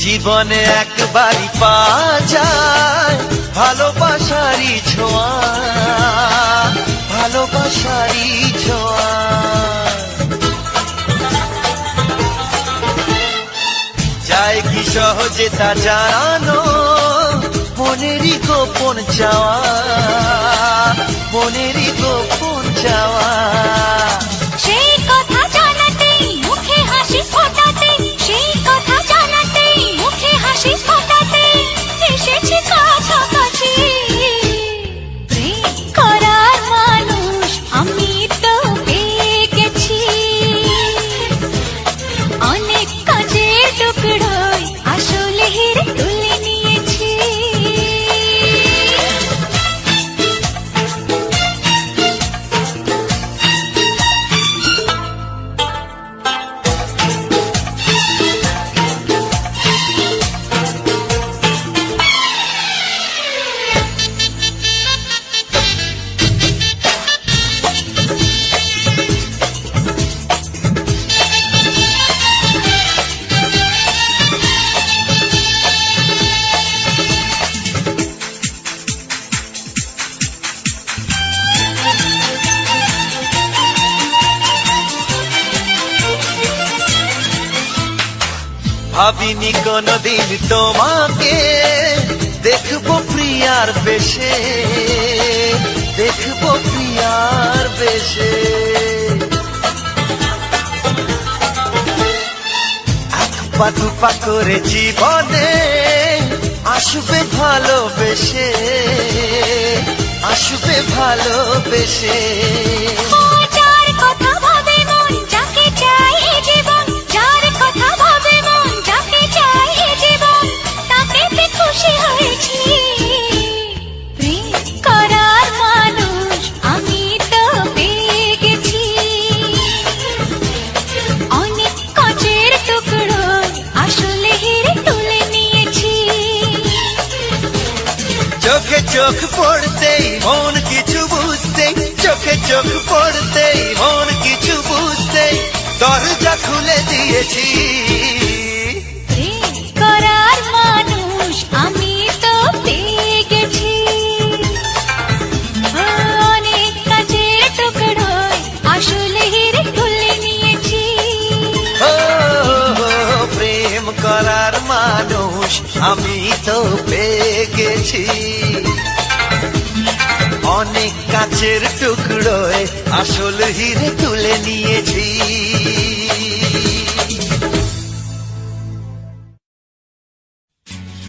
জীবনে একবারই পাওয়া যায় ভালোবাসারই ছোঁয়া, ভালোবাসারই ছোঁয়া। যায় কি সহজে তা জানো, মনেরই গোপন চাওয়া, মনেরই গোপন চাওয়া। সেই কথা জানাতেই মুখে হাসি ফোটাতে, সেই কথা জানাতেই মুখে হাসি ফোটাতে এসেছি কাছাকাছি। প্রেম করার মানুষ আমি তো পেয়ে গেছি, অনেক কাজের টুকরোয় আসলে হিরে তুলে নিয়েছি। ভাবিনি কোনদিন তোমাকে দেখবো প্রিয়ার বেশে, দেখবো প্রিয়ার বেশে। এক পা দুপা করে জীবনে আসবে ভালোবেসে, আসবে ভালোবেসে। যার কথা ভাবে মন যাকে চাই এ জীবন, যার কথা ভাবে মন যাকে চাই এ জীবন, তাকে পেয়ে খুশি হয়েছি। প্রেম করার মানুষ আমি তো পেয়ে গেছি, অনেক কাচের টুকরোয় আসলে হিরে তুলে নিয়েছি। চোখে চোখ পড়তেই মন কিছু বুঝতেই, চোখে চোখ পড়তেই মন কিছু বুঝতেই দরজা খুলে দিয়েছি। প্রেম করার মানুষ আমি তো পেয়ে গেছি, অনেক কাজের টুকরোয় আসলে হিরে তুলে নিয়েছি। ও প্রেম করার মানুষ আমি তো পেয়ে গেছি, অনেক কাচের টুকরোয় আসল হিরে তুলে নিয়েছি।